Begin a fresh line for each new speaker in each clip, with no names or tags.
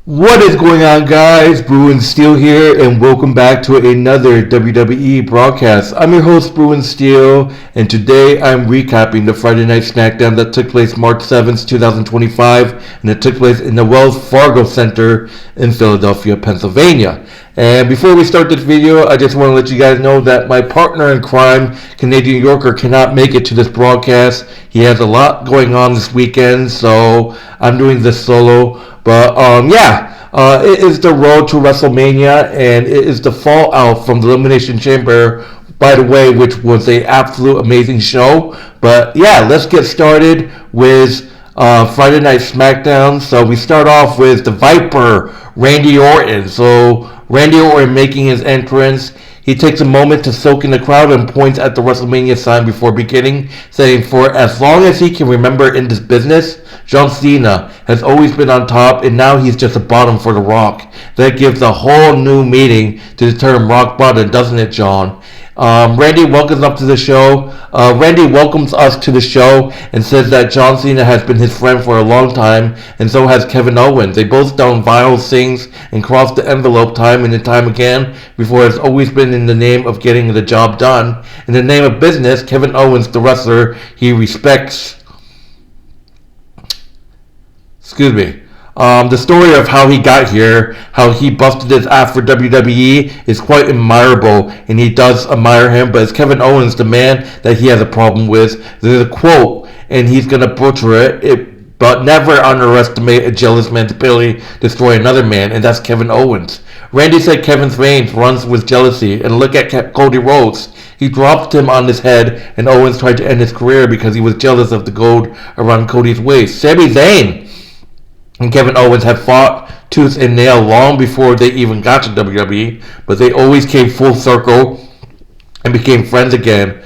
What is going on, guys? Bruin Steel here, and welcome back to another WWE broadcast. I'm your host, Bruin Steel, and today I'm recapping the Friday Night Smackdown that took place March 7th, 2025, and it took place in the Wells Fargo Center in Philadelphia, Pennsylvania. And before we start this video, I just want to let you guys know that my partner in crime, Canadian Yorker, cannot make it to this broadcast. He has a lot going on this weekend, so I'm doing this solo. But it is the road to WrestleMania, and it is the fallout from the Elimination Chamber, by the way, which was a absolute amazing show. But yeah, let's get started with Friday Night Smackdown. So we start off with the Viper, Randy Orton. So Randy Orton making his entrance. He takes a moment to soak in the crowd and points at the WrestleMania sign before beginning, saying, "For as long as he can remember in this business, John Cena has always been on top, and now he's just a bottom for The Rock." That gives a whole new meaning to the term rock bottom, doesn't it, John? Randy welcomes up to the show. Randy welcomes us to the show and says that John Cena has been his friend for a long time, and so has Kevin Owens. They both done vile things and crossed the envelope time and time again before. It's always been in the name of getting the job done. In the name of business, Kevin Owens, the wrestler he respects. The story of how he got here, how he busted his ass for WWE, is quite admirable, and he does admire him. But it's Kevin Owens, the man that he has a problem with. There's a quote, and he's gonna butcher it, but never underestimate a jealous man's ability to destroy another man, and that's Kevin Owens. Randy said Kevin's reign runs with jealousy, and look at Cody Rhodes. He dropped him on his head, and Owens tried to end his career because he was jealous of the gold around Cody's waist. Sami Zayn and Kevin Owens had fought tooth and nail long before they even got to WWE, but they always came full circle and became friends again.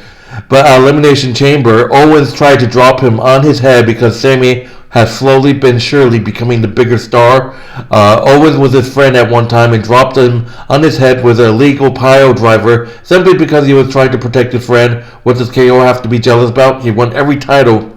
But at Elimination Chamber, Owens tried to drop him on his head because Sami has slowly been surely becoming the bigger star. Owens was his friend at one time and dropped him on his head with a legal pile driver simply because he was trying to protect his friend. What does KO have to be jealous about? He won every title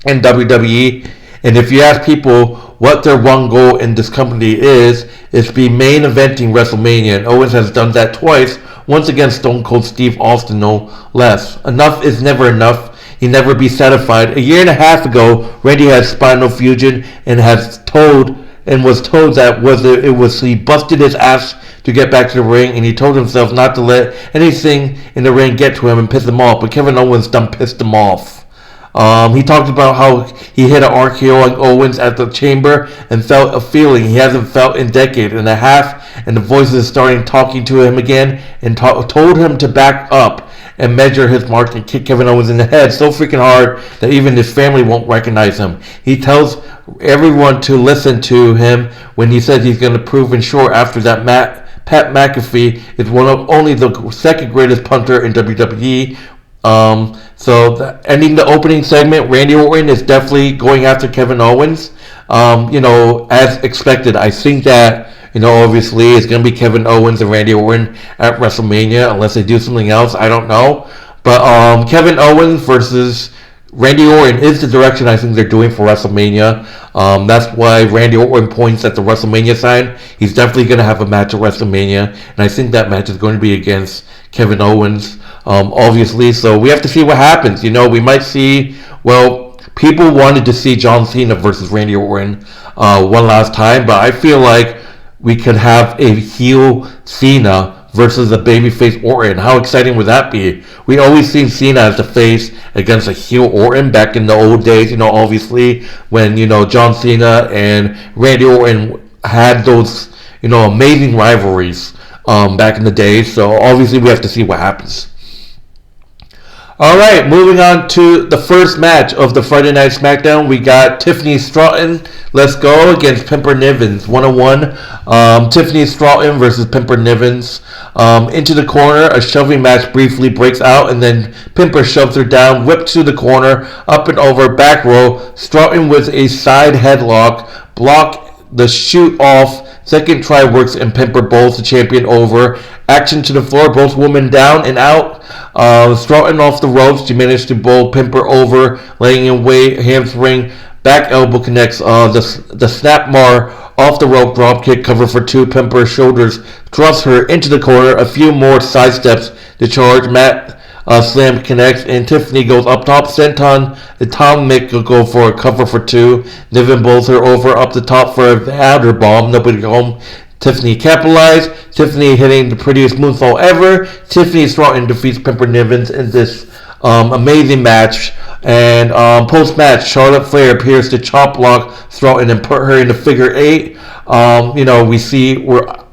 in WWE. And if you ask people what their one goal in this company is, it's be main eventing WrestleMania, and Owens has done that twice, once against Stone Cold Steve Austin, no less. Enough is never enough. He never be satisfied. A year and a half ago, Randy had spinal fusion and was told that he busted his ass to get back to the ring, and he told himself not to let anything in the ring get to him and piss him off. But Kevin Owens done pissed him off. He talked about how he hit an RKO on Owens at the Chamber and felt a feeling he hasn't felt in a decade and a half, and the voices started talking to him again and told him to back up and measure his mark and kick Kevin Owens in the head so freaking hard that even his family won't recognize him. He tells everyone to listen to him when he says he's going to prove in short after that Pat McAfee is only the second greatest punter in WWE. Ending the opening segment, Randy Orton is definitely going after Kevin Owens. As expected, I think that, obviously it's going to be Kevin Owens and Randy Orton at WrestleMania, unless they do something else, I don't know. But Kevin Owens versus Randy Orton is the direction I think they're doing for WrestleMania. That's why Randy Orton points at the WrestleMania sign. He's definitely going to have a match at WrestleMania, and I think that match is going to be against Kevin Owens, obviously. So we have to see what happens. We might see, people wanted to see John Cena versus Randy Orton one last time, but I feel like we could have a heel Cena versus a babyface Orton. How exciting would that be? We always seen Cena as the face against a heel Orton back in the old days, obviously when, John Cena and Randy Orton had those, amazing rivalries back in the day. So obviously we have to see what happens. Alright, moving on to the first match of the Friday Night Smackdown. We got Tiffany Stratton, let's go, against Pimper Nivens, 1-on-1. Tiffany Stratton versus Pimper Nivens. Into the corner, a shoving match briefly breaks out, and then Pimper shoves her down, whipped to the corner, up and over, back row. Stratton with a side headlock, block the shoot off. Second try works, and Pimper bowls the champion over. Action to the floor, both women down and out. Stratton off the ropes. She managed to bowl Pimper over, laying in wait, hamstring Back elbow connects the snap bar off the rope drop kick, cover for two, pimper shoulders, thrusts her into the corner, a few more side steps to charge. Matt slam connects, and Tiffany goes up top. Senton, the Tom Mick will go for a cover for two. Niven bowls her over up the top for the outer bomb. Nobody home. Tiffany capitalized. Tiffany hitting the prettiest moonsault ever. Tiffany Stratton defeats Pimper Nivens in this amazing match. And post-match, Charlotte Flair appears to chop block Stratton and put her in the figure eight. We see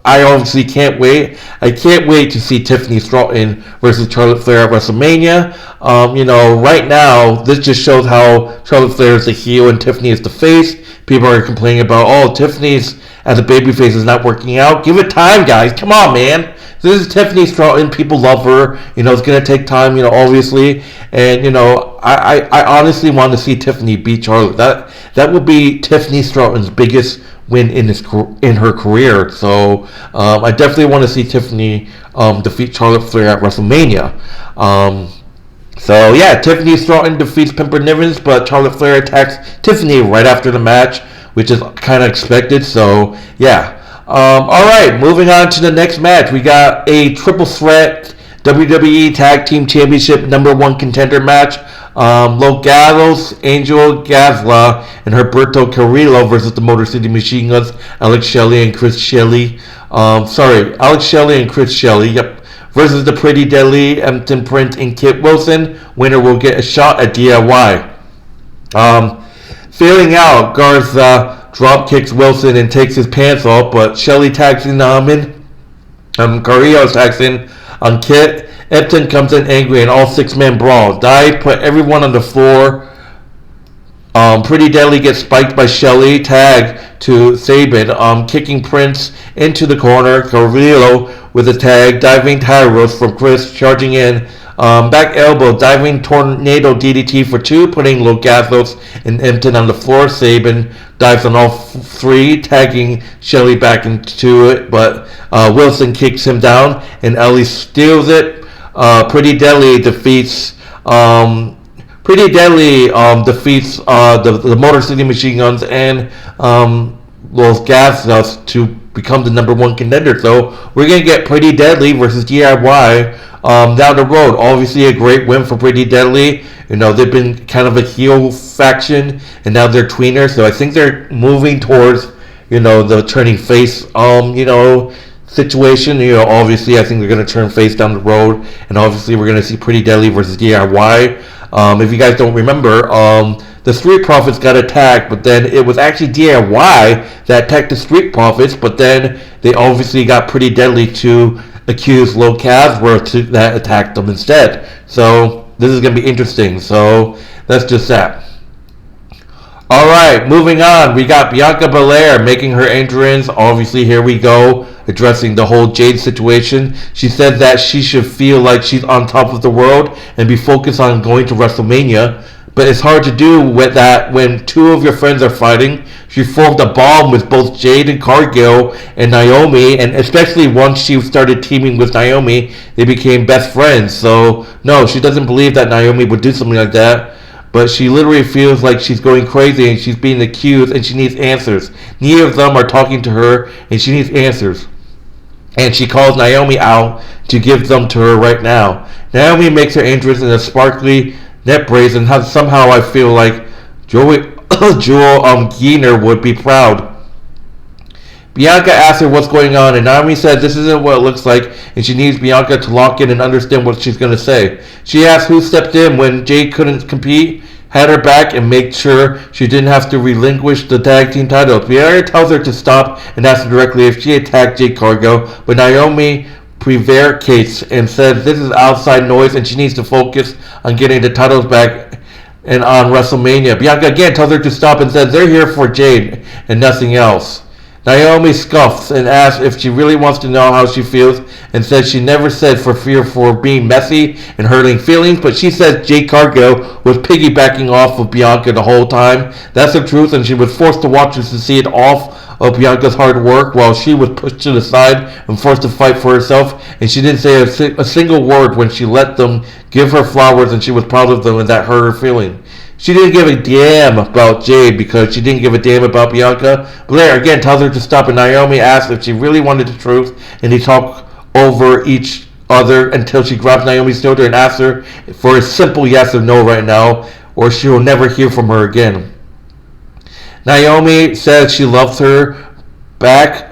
I obviously can't wait. I can't wait to see Tiffany Stratton versus Charlotte Flair at WrestleMania. Right now, this just shows how Charlotte Flair is the heel and Tiffany is the face. People are complaining about, Tiffany's as a babyface is not working out. Give it time, guys. Come on, man. This is Tiffany Stratton. People love her. It's going to take time, obviously. And, I honestly want to see Tiffany beat Charlotte. That would be Tiffany Stratton's biggest win in her career. So I definitely want to see Tiffany defeat Charlotte Flair at WrestleMania. Tiffany Stratton defeats Pimper Nivens, but Charlotte Flair attacks Tiffany right after the match, which is kind of expected. So alright, moving on to the next match. We got a triple threat WWE Tag Team Championship #1 contender match. Los Gatos, Angel Garza, and Berto Carrillo versus the Motor City Machine Guns, Alex Shelley and Chris Shelley. Alex Shelley and Chris Shelley, versus the Pretty Deadly, Elton Prince and Kit Wilson. Winner will get a shot at DIY. Failing out, Garza drop kicks Wilson and takes his pants off, but Shelley tags in Carrillo tags in on Kit. Elton comes in angry and all six-man brawl. Dive put everyone on the floor. Pretty Deadly gets spiked by Shelley. Tag to Sabin, kicking Prince into the corner. Carrillo with a tag. Diving Tyros from Chris, charging in. Back elbow, diving tornado DDT for two, putting Los Gatos and Elton on the floor. Sabin dives on all three, tagging Shelley back into it, but Wilson kicks him down, and Ellie steals it. Pretty Deadly defeats the Motor City Machine Guns and Los Gatos to become the #1 contender. So we're gonna get Pretty Deadly versus DIY down the road. Obviously, a great win for Pretty Deadly. They've been kind of a heel faction, and now they're tweeners. So I think they're moving towards the turning face situation. Obviously, I think they're going to turn face down the road, and obviously we're going to see Pretty Deadly versus DIY. If you guys don't remember, the Street Profits got attacked, but then it was actually DIY that attacked the Street Profits, but then they obviously got Pretty Deadly to accuse Los Gatos that attacked them instead. So this is going to be interesting. So that's just that. Alright, moving on. We got Bianca Belair making her entrance. Obviously, here we go, addressing the whole Jade situation. She said that she should feel like she's on top of the world and be focused on going to WrestleMania. But it's hard to do with that when two of your friends are fighting. She formed a bond with both Jade and Cargill and Naomi, and especially once she started teaming with Naomi, they became best friends. So, no, she doesn't believe that Naomi would do something like that. But she literally feels like she's going crazy and she's being accused and she needs answers. Neither of them are talking to her and she needs answers. And she calls Naomi out to give them to her right now. Naomi makes her entrance in a sparkly net brace, and somehow I feel like Jewel Geener would be proud. Bianca asks her what's going on, and Naomi says this isn't what it looks like, and she needs Bianca to lock in and understand what she's going to say. She asks who stepped in when Jade couldn't compete, had her back, and made sure she didn't have to relinquish the tag team titles. Bianca tells her to stop and asks her directly if she attacked Jade Cargill, but Naomi prevaricates and says this is outside noise and she needs to focus on getting the titles back and on WrestleMania. Bianca again tells her to stop and says they're here for Jade and nothing else. Naomi scoffs and asks if she really wants to know how she feels and says she never said for fear for being messy and hurting feelings, but she says Jade Cargill was piggybacking off of Bianca the whole time. That's the truth, and she was forced to watch this to see it off of Bianca's hard work while she was pushed to the side and forced to fight for herself, and she didn't say a single word when she let them give her flowers and she was proud of them, and that hurt her feeling. she didn't give a damn about Jade because she didn't give a damn about Bianca Belair. Again, tells her to stop, and Naomi asks if she really wanted the truth, and they talk over each other until she grabs Naomi's shoulder and asks her for a simple yes or no right now, or she will never hear from her again. Naomi says she loves her back.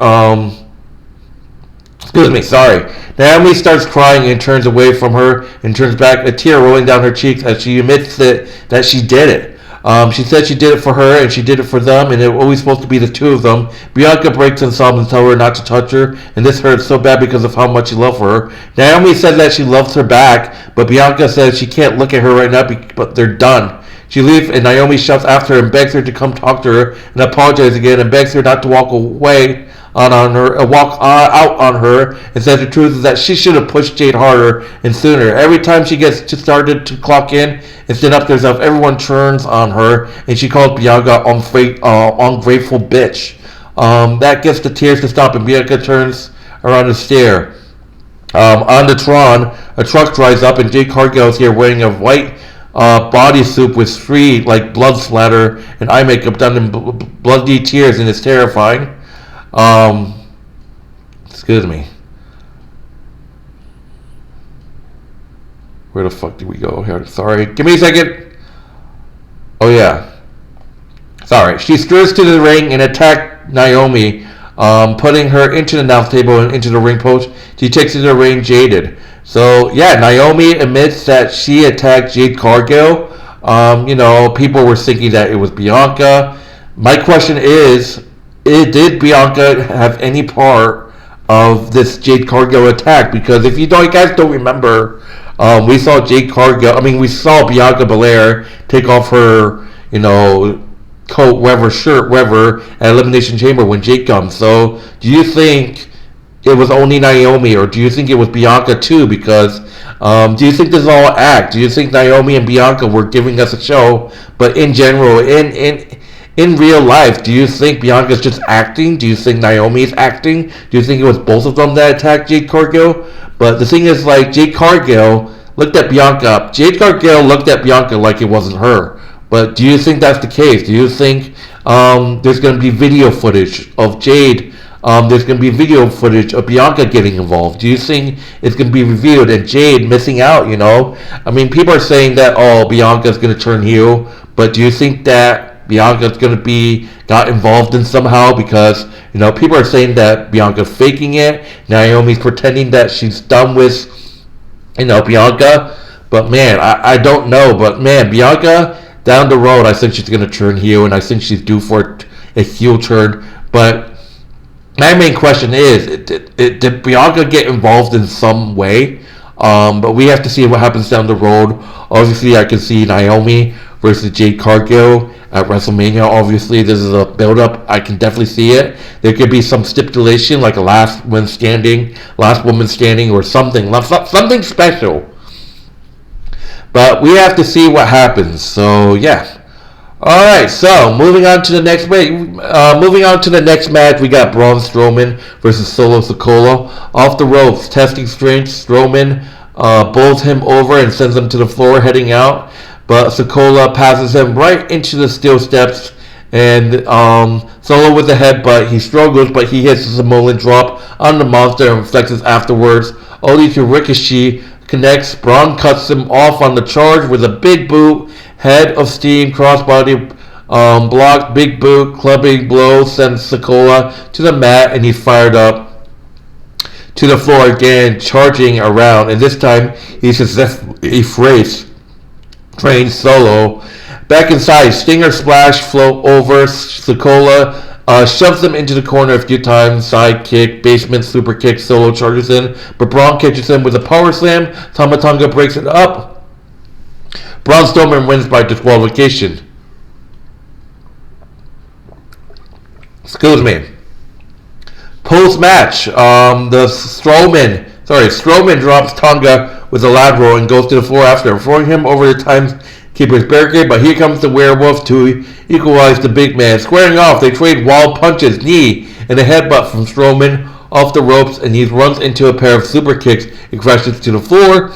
Naomi starts crying and turns away from her and turns back, a tear rolling down her cheeks as she admits that she did it. She said she did it for her and she did it for them, and it was always supposed to be the two of them. Bianca breaks and sobs and tells her not to touch her, and this hurts so bad because of how much she loved her. Naomi said that she loves her back, but Bianca says she can't look at her right now, but they're done. She leaves, and Naomi shouts after her and begs her to come talk to her and apologize again, and begs her not to walk away walk out on her, and says the truth is that she should have pushed Jade harder and sooner. Every time she gets started to clock in and stand up to herself, everyone turns on her, and she calls Bianca ungrateful bitch. That gets the tears to stop, and Bianca turns around to stare. On the Tron, a truck drives up, and Jade Cargill is here wearing a white bodysuit with three blood splatter and eye makeup done in bloody tears, and it's terrifying. Excuse me. Where the fuck did we go here? Sorry. Give me a second. Oh, yeah. Sorry. She screws to the ring and attacks Naomi, putting her into the announce table and into the ring post. She takes to the ring jaded. So, yeah, Naomi admits that she attacked Jade Cargill. People were thinking that it was Bianca. My question is, did Bianca have any part of this Jade Cargill attack? Because if you guys don't remember, we saw we saw Bianca Belair take off her, coat, shirt, at Elimination Chamber when Jade comes. So, do you think it was only Naomi, or do you think it was Bianca too? Because, do you think this is all act? Do you think Naomi and Bianca were giving us a show? But in general, in real life, do you think Bianca's just acting? Do you think Naomi's acting? Do you think it was both of them that attacked Jade Cargill? But the thing is, Jade Cargill looked at Bianca. Jade Cargill looked at Bianca like it wasn't her. But do you think that's the case? Do you think there's going to be video footage of Jade? There's going to be video footage of Bianca getting involved. Do you think it's going to be revealed and Jade missing out, people are saying that, Bianca's going to turn heel. But do you think that Bianca's going to got involved in somehow? Because, people are saying that Bianca's faking it. Naomi's pretending that she's done with, Bianca. But, man, I don't know. But, man, Bianca, down the road, I think she's going to turn heel, and I think she's due for a heel turn. But my main question is, did Bianca get involved in some way? But we have to see what happens down the road. Obviously, I can see Naomi versus Jade Cargill at WrestleMania. Obviously, this is a build-up. I can definitely see it. There could be some stipulation, like a last woman standing, or something special. But we have to see what happens. So, yeah. All right. So, moving on to the next match, we got Braun Strowman versus Solo Sikoa. Off the ropes, testing strength. Strowman bowls him over and sends him to the floor, heading out. But Sikoa passes him right into the steel steps, and Solo with the headbutt. He struggles, but he hits a Samoan drop on the monster and flexes afterwards, only to Ricochet connects. Braun cuts him off on the charge with a big boot, head of steam, crossbody block, big boot, clubbing blow, sends Sikoa to the mat, and he's fired up to the floor again, charging around, and this time he successfully trains Solo. Back inside, Stinger splash, float over. Sikoa shoves him into the corner a few times. Side kick, basement super kick. Solo charges in, but Braun catches him with a power slam. Tama Tonga breaks it up. Braun Strowman wins by disqualification. Excuse me. Post-match, Strowman drops Tonga with a lat roll and goes to the floor after throwing him over the timekeeper's barricade, but here comes the werewolf to equalize the big man. Squaring off, they trade wild punches, knee, and a headbutt from Strowman off the ropes, and he runs into a pair of super kicks and crashes to the floor.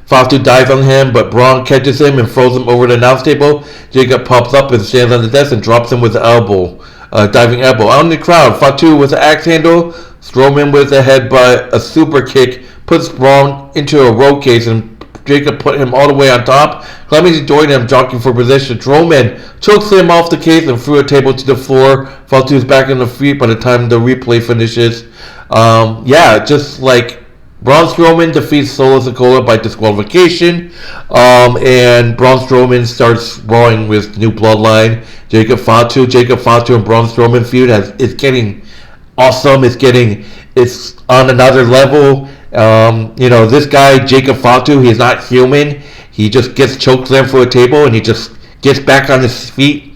Fatu dives on him, but Bron catches him and throws him over the announce table. Jacob pops up and stands on the desk and drops him with the elbow. Diving elbow. Out in the crowd, Fatu with the axe handle. Strowman with a headbutt. A super kick puts Bron into a road case and Jacob put him all the way on top. Clemens joined him, jockeying for position. Strowman chokes him off the case and threw a table to the floor. Fatu's back on the feet by the time the replay finishes. Just like Braun Strowman defeats Solo Sikoa by disqualification, and Braun Strowman starts brawling with New Bloodline. Jacob Fatu and Braun Strowman feud is getting awesome. It's on another level. This guy Jacob Fatu, he's not human. He just gets chokeslammed for a table and he just gets back on his feet.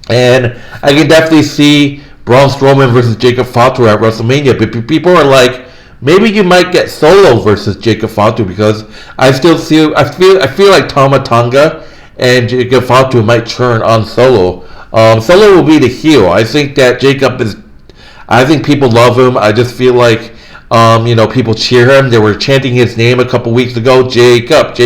And I can definitely see Braun Strowman versus Jacob Fatu at WrestleMania. But people are like, maybe you might get Solo versus Jacob Fatu, because I feel like Tama Tonga and Jacob Fatu might turn on Solo. Solo will be the heel. I think that I think people love him. I just feel like people cheer him. They were chanting his name a couple weeks ago, Jacob,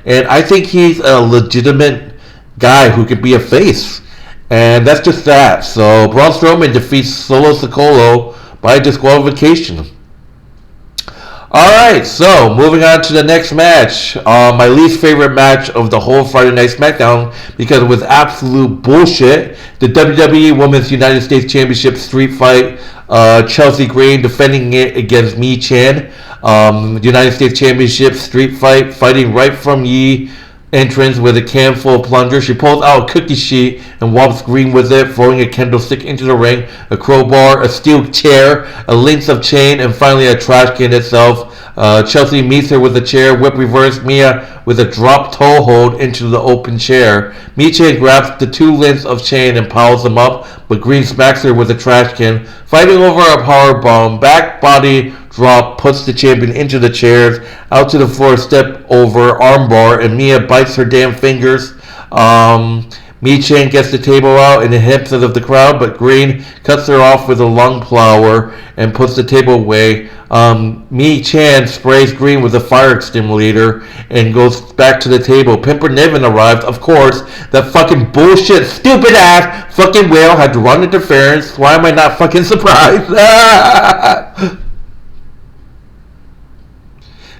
and I think he's a legitimate guy who could be a face. And that's just that. So Braun Strowman defeats Solo Sikoa by disqualification. Alright, so moving on to the next match. My least favorite match of the whole Friday Night Smackdown, because it was absolute bullshit. The WWE Women's United States Championship street fight. Chelsea Green defending it against Mi Chan. United States Championship street fight, fighting right from Yi entrance with a can full of plunger. She pulls out a cookie sheet and whops Green with it, throwing a candlestick into the ring, a crowbar, a steel chair, a length of chain, and finally a trash can itself. Chelsea meets her with a chair, whip reverse Mia with a drop toe hold into the open chair. Mi-Chan grabs the two lengths of chain and piles them up, but Green smacks her with a trash can. Fighting over a powerbomb, back body drop puts the champion into the chairs, out to the floor, step over, armbar, and Mia bites her damn fingers. Mi-Chan gets the table out in the hips of the crowd, but Green cuts her off with a lung plower and puts the table away. Mi-Chan sprays Green with a fire extinguisher and goes back to the table. Pimper Niven arrived, of course. That fucking bullshit, stupid ass fucking whale had to run interference. Why am I not fucking surprised?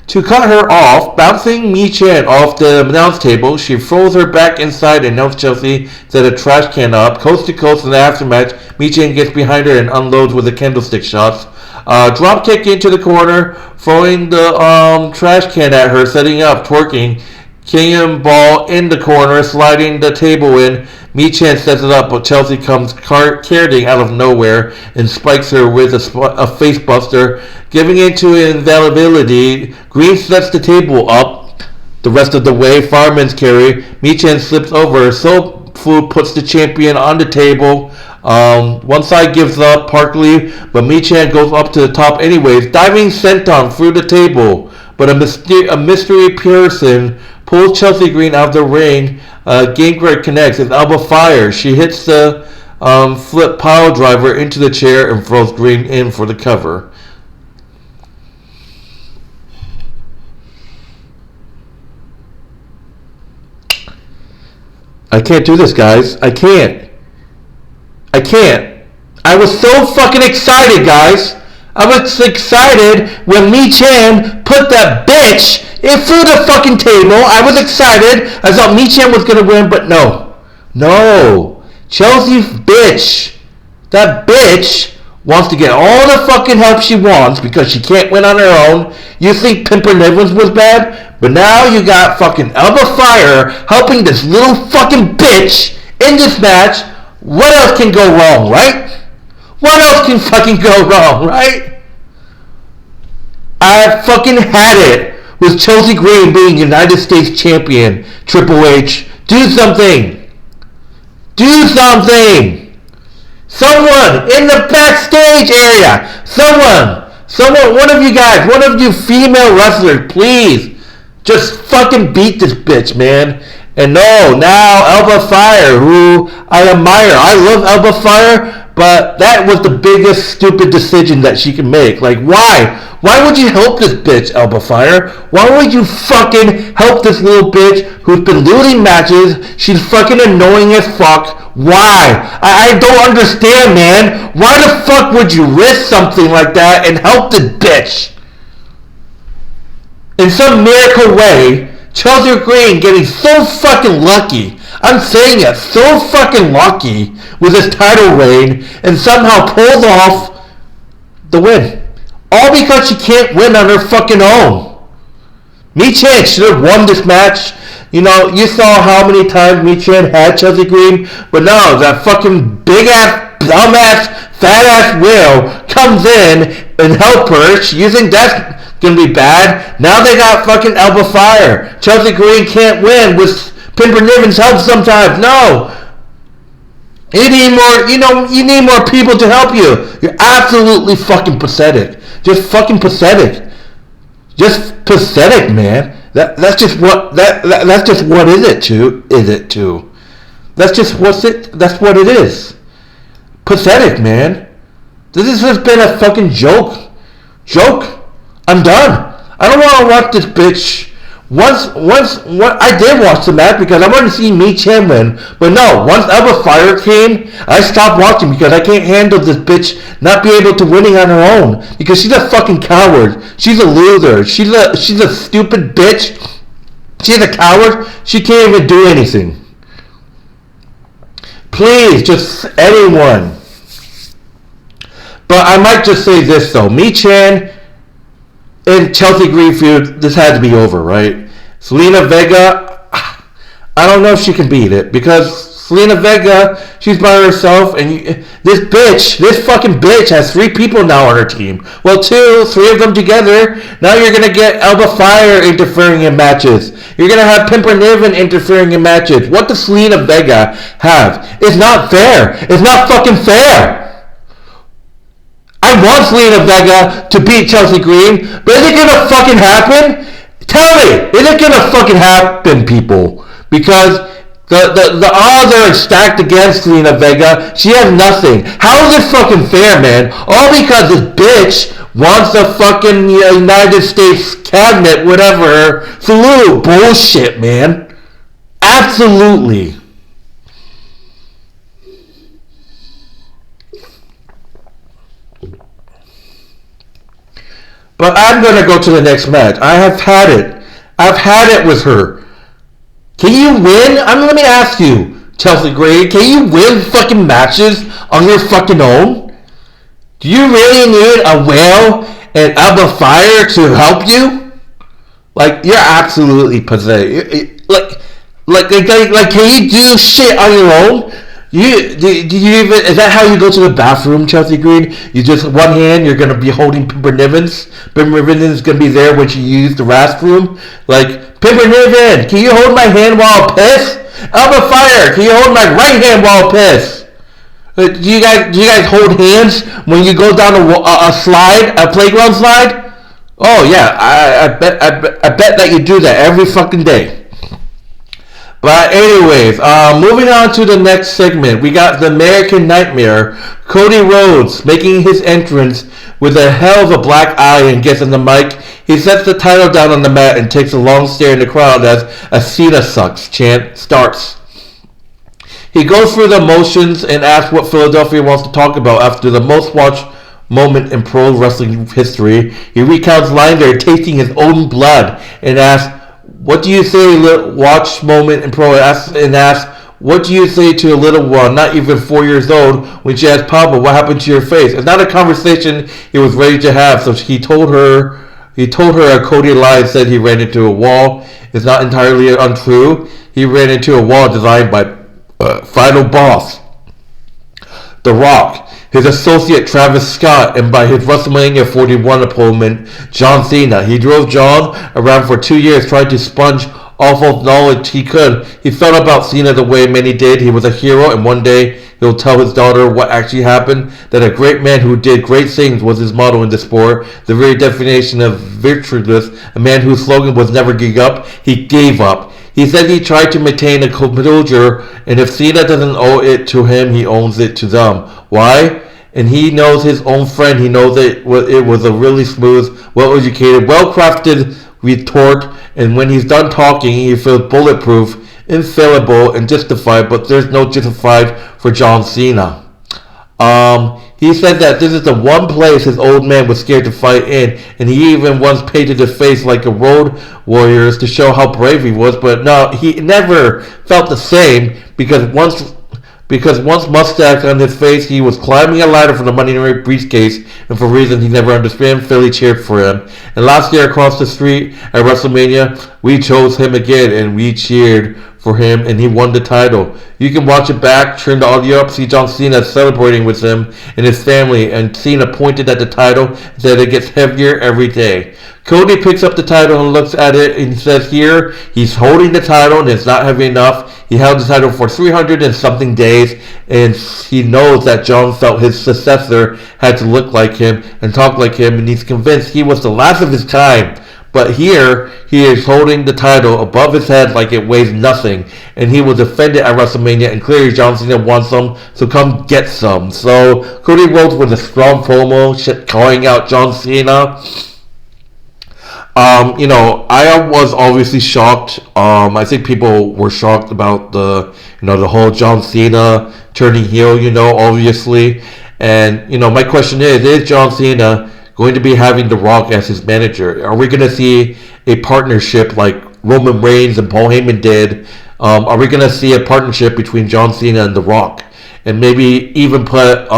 To cut her off, bouncing Mi-Chan off the announce table, she throws her back inside and knocks Chelsea set a trash can up. Coast to coast in the aftermatch, Mi-Chan gets behind her and unloads with the candlestick shots. Drop kick into the corner, throwing the trash can at her, setting up, twerking. Cannonball in the corner, sliding the table in. Mi-Chan sets it up, but Chelsea comes carrying out of nowhere and spikes her with a face buster, giving into invulnerability. Green sets the table up the rest of the way. Fireman's carry. Mi-Chan slips over. Soul Food puts the champion on the table. One side gives up partly, but Mi-Chan goes up to the top anyways, diving senton through the table. But a mystery person pulls Chelsea Green out of the ring. Gangrel connects and elbow fire. She hits the flip pile driver into the chair and throws Green in for the cover. I can't do this, guys. I can't. I was so fucking excited, guys. I was excited when Mi-Chan put that bitch through the fucking table. I was excited. I thought Mi-Chan was gonna win, but no. Chelsea bitch. That bitch wants to get all the fucking help she wants because she can't win on her own. You think Pimper Niven was bad? But now you got fucking Elba Fire helping this little fucking bitch in this match. What else can go wrong, right? What else can fucking go wrong, right? I fucking had it with Chelsea Green being United States Champion. Triple H, do something. Do something. Someone in the backstage area. Someone, one of you guys, one of you female wrestlers, please. Just fucking beat this bitch, man. And no, now Elba Fire, who I admire. I love Elba Fire, but that was the biggest stupid decision that she can make. Like, why? Why would you help this bitch, Alba Fire? Why would you fucking help this little bitch who's been losing matches? She's fucking annoying as fuck. Why? I don't understand, man. Why the fuck would you risk something like that and help this bitch? In some miracle way, Chelsea Green getting so fucking lucky. I'm saying it, so fucking lucky with his title reign and somehow pulls off the win. All because she can't win on her fucking own. Michan should have won this match. You know, you saw how many times Michan had Chelsea Green, but no, that fucking big ass, dumb ass, fat ass Will comes in and help her. You think that's gonna be bad? Now they got fucking Alba Fire. Chelsea Green can't win with Pimper Niven's help sometimes. No. You need more, you need more people to help you. You're absolutely fucking pathetic. Just fucking pathetic. Just pathetic, man. That's just what is it to. That's what it is. Pathetic, man. This has been a fucking joke. I'm done. I don't want to watch this bitch. I did watch the match because I wanted to see Michan win, but no, once Alba Fire came, I stopped watching because I can't handle this bitch not be able to winning on her own because she's a fucking coward. She's a loser. She's a stupid bitch. She's a coward. She can't even do anything. Please, just anyone. But I might just say this though, Michan and Chelsea Green feud, this had to be over, right? Selena Vega, I don't know if she can beat it because Selena Vega, she's by herself, and this fucking bitch has 3 people now on her team. Well, 3 of them together. Now you're gonna get Alba Fire interfering in matches. You're gonna have Pimper Niven interfering in matches. What does Selena Vega have? It's not fair. It's not fucking fair. I want Selena Vega to beat Chelsea Green, but is it gonna fucking happen? Tell me, is it gonna fucking happen, people? Because the odds are stacked against Selena Vega. She has nothing. How is it fucking fair, man? All because this bitch wants the fucking United States cabinet, whatever. Salute. Bullshit, man. Absolutely. But I'm going to go to the next match. I have had it. I've had it with her. Can you win? Let me ask you, Chelsea Green. Can you win fucking matches on your fucking own? Do you really need a whale and Alba Fire to help you? Like, you're absolutely pathetic. Like, can you do shit on your own? Is that how you go to the bathroom, Chelsea Green? You just, one hand, you're going to be holding Pimper Niven's. Pimper Niven's going to be there when you use the restroom. Like, Pimper Niven, can you hold my hand while I piss? Alba Fire, can you hold my right hand while I piss? Do you guys hold hands when you go down a slide, a playground slide? Oh yeah, I bet that you do that every fucking day. But anyways, moving on to the next segment, we got the American Nightmare, Cody Rhodes, making his entrance with a hell of a black eye and gets on the mic. He sets the title down on the mat and takes a long stare in the crowd as a Cena sucks chant starts. He goes through the motions and asks what Philadelphia wants to talk about after the most watched moment in pro wrestling history. He recounts lying there tasting his own blood and asks, what do you say, watch moment in pro, and ask, what do you say to a little one, not even 4 years old, when she asked Papa, what happened to your face? It's not a conversation he was ready to have, so he told her a Cody lie and said he ran into a wall. It's not entirely untrue. He ran into a wall designed by Final Boss, The Rock, his associate Travis Scott, and by his WrestleMania 41 opponent, John Cena. He drove John around for 2 years trying to sponge off of knowledge he could. He felt about Cena the way many did. He was a hero, and one day he'll tell his daughter what actually happened, that a great man who did great things was his motto in the sport, the very definition of virtueless, a man whose slogan was never give up. He gave up. He said he tried to maintain a composure, and if Cena doesn't owe it to him, he owns it to them. Why? And he knows his own friend. He knows that it was a really smooth, well-educated, well-crafted retort, and when he's done talking, he feels bulletproof, infallible, and justified, but there's no justified for John Cena. He said that this is the one place his old man was scared to fight in, and he even once painted his face like a road warrior's to show how brave he was, but no, he never felt the same because once mustache on his face, he was climbing a ladder for the Money in the Bank briefcase, and for reasons he never understood, Philly cheered for him. And last year across the street at WrestleMania, we chose him again, and we cheered for him, and he won the title. You can watch it back, turn the audio up, see John Cena celebrating with him and his family, and Cena pointed at the title and said it gets heavier every day. Cody picks up the title and looks at it and says here he's holding the title and it's not heavy enough. He held the title for 300 and something days, and he knows that John felt his successor had to look like him and talk like him, and he's convinced he was the last of his time. But here, he is holding the title above his head like it weighs nothing, and he will defend it at WrestleMania, and clearly John Cena wants some, so come get some. So, Cody Rhodes with a strong promo, calling out John Cena. I was obviously shocked. I think people were shocked about the whole John Cena turning heel, obviously. And, my question is John Cena going to be having The Rock as his manager? Are we going to see a partnership like Roman Reigns and Paul Heyman did? Are we going to see a partnership between John Cena and The Rock? And maybe even put,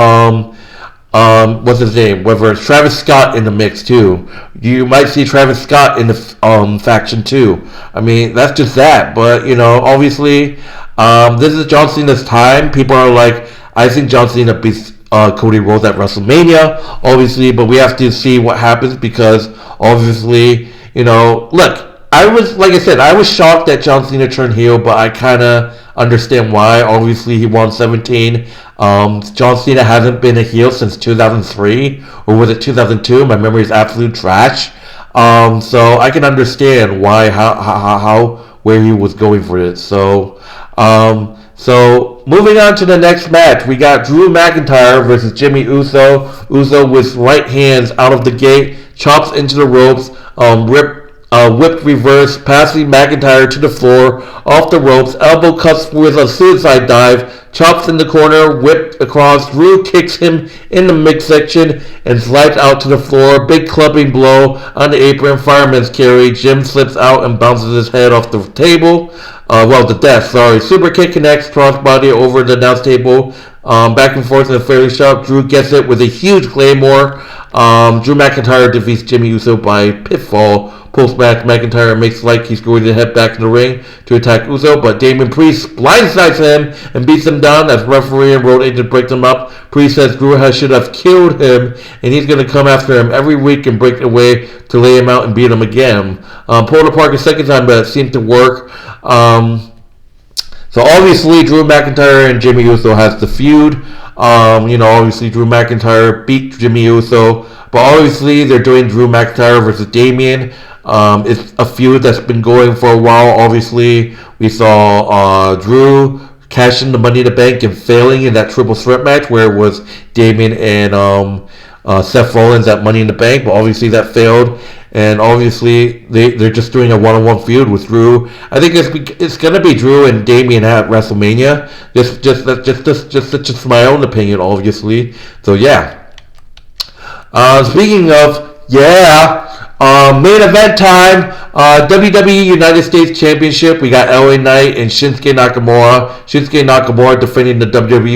what's his name? Whether it's Travis Scott in the mix too. You might see Travis Scott in the faction too. I mean, that's just that. But, obviously, this is John Cena's time. People are like, I think John Cena beats Cody Rhodes at WrestleMania, obviously, but we have to see what happens because obviously, look, I was shocked that John Cena turned heel, but I kind of understand why. Obviously, he won 17. John Cena hasn't been a heel since 2003, or was it 2002? My memory is absolute trash. So I can understand why, where he was going for it. So moving on to the next match, we got Drew McIntyre versus Jimmy Uso. Uso with right hands out of the gate, chops into the ropes, whipped reverse, passing McIntyre to the floor, off the ropes, elbow cuts with a suicide dive, chops in the corner, whipped across. Drew kicks him in the midsection and slides out to the floor. Big clubbing blow on the apron, fireman's carry. Jim slips out and bounces his head off the table. The desk, sorry. Super kick connects, crossbody over the announce table. Back and forth in a fairly sharp. Drew gets it with a huge claymore. Drew McIntyre defeats Jimmy Uso by pinfall. Post-match, McIntyre makes like he's going to head back in the ring to attack Uso, but Damian Priest blindsides him and beats him down as referee and road agent breaks him up. Priest says Drew should have killed him, and he's going to come after him every week and break away to lay him out and beat him again. Pulled apart a second time, but it seemed to work. So obviously Drew McIntyre and Jimmy Uso has the feud. Obviously Drew McIntyre beat Jimmy Uso, but obviously they're doing Drew McIntyre versus Damian. It's a feud that's been going for a while. Obviously, we saw Drew cashing the Money in the Bank and failing in that triple threat match where it was Damian and Seth Rollins at Money in the Bank, but obviously that failed. And obviously they're just doing a one-on-one feud with Drew. I think it's gonna be Drew and Damian at WrestleMania. Just my own opinion, obviously. So yeah. Speaking of main event time. WWE United States Championship. We got LA Knight and Shinsuke Nakamura. Shinsuke Nakamura defending the WWE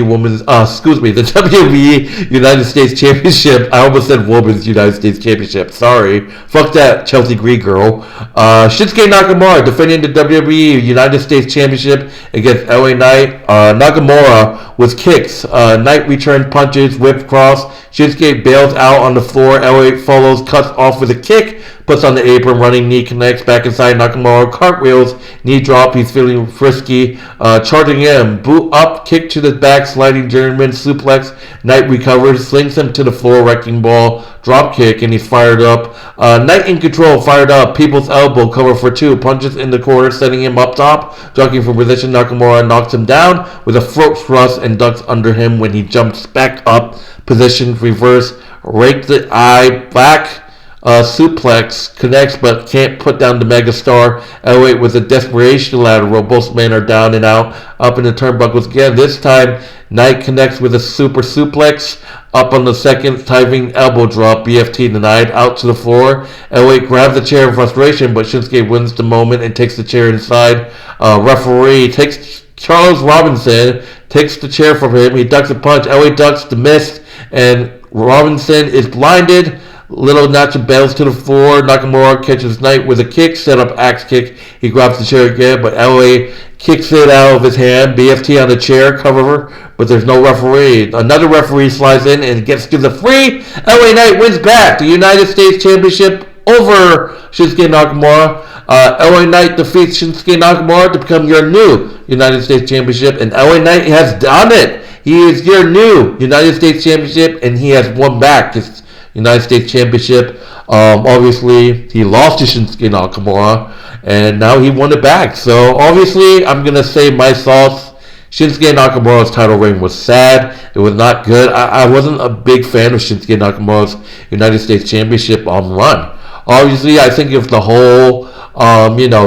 United States Championship. I almost said Women's United States Championship. Sorry. Fuck that, Chelsea Green girl. Shinsuke Nakamura defending the WWE United States Championship against LA Knight. Nakamura with kicks. Knight returned punches, whip cross. Shinsuke bails out on the floor. LA follows, cuts off with a kick, puts on the apron, running knee connect. connects back inside Nakamura. Cartwheels, knee drop. He's feeling frisky. Charging in. Boot up, kick to the back, sliding German suplex. Knight recovers, slings him to the floor, wrecking ball. Drop kick, and he's fired up. Knight in control, fired up. People's elbow, cover for 2. Punches in the corner, setting him up top. Jockeying for position, Nakamura knocks him down with a throat thrust and ducks under him when he jumps back up. Position, reverse, rake the eye back. Suplex connects but can't put down the megastar. Elliott with a desperation lateral. Both men are down and out. Up in the turnbuckles again. This time, Knight connects with a super suplex. Up on the second, diving elbow drop. BFT denied. Out to the floor. Elliott grabs the chair in frustration, but Shinsuke wins the moment and takes the chair inside. Referee takes Charles Robinson, takes the chair from him. He ducks a punch. Elliott ducks the miss, and Robinson is blinded. Little Nacho bails to the floor. Nakamura catches Knight with a kick, set up axe kick. He grabs the chair again, but LA kicks it out of his hand. BFT on the chair, cover, but there's no referee. Another referee slides in and gets to the free. LA Knight wins back the United States Championship over Shinsuke Nakamura. LA Knight defeats Shinsuke Nakamura to become your new United States Championship, and LA Knight has done it. He is your new United States Championship, and he has won back his United States Championship. Obviously, he lost to Shinsuke Nakamura, and now he won it back. So, obviously, I'm going to say my thoughts. Shinsuke Nakamura's title reign was sad. It was not good. I wasn't a big fan of Shinsuke Nakamura's United States Championship run. Obviously, I think if the whole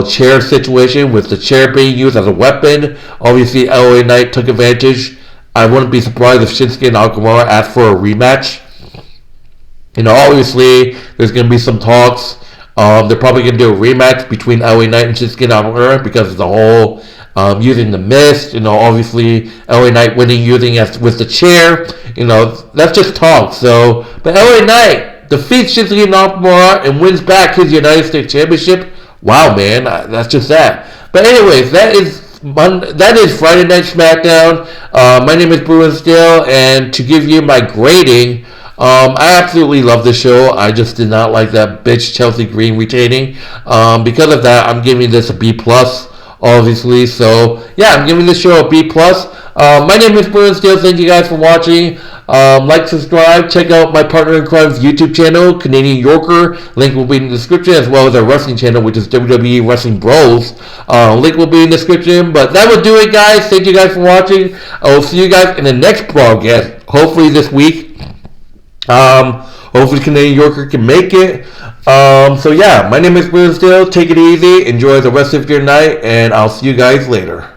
chair situation with the chair being used as a weapon, obviously LA Knight took advantage. I wouldn't be surprised if Shinsuke Nakamura asked for a rematch. Obviously, there's going to be some talks. They're probably going to do a rematch between LA Knight and Shinsuke Nakamura because of the whole using the mist. Obviously, LA Knight winning using as with the chair. That's just talk. So, but LA Knight defeats Shinsuke Nakamura and wins back his United States Championship. Wow, man, that's just that. But anyways, that is Friday Night Smackdown. My name is Bruin Steele, and to give you my grading. I absolutely love the show. I just did not like that bitch Chelsea Green retaining. Because of that, I'm giving this a B+, obviously. So, yeah, I'm giving this show a B+. My name is Bruin Steele. Thank you guys for watching. Like, subscribe. Check out my partner in crime's YouTube channel, Canadian Yorker. Link will be in the description, as well as our wrestling channel, which is WWE Wrestling Bros. Link will be in the description. But that will do it, guys. Thank you guys for watching. I will see you guys in the next broadcast, hopefully this week. Hopefully Canadian Yorker can make it. So yeah, my name is Bruin Steele. Take it easy. Enjoy the rest of your night, and I'll see you guys later.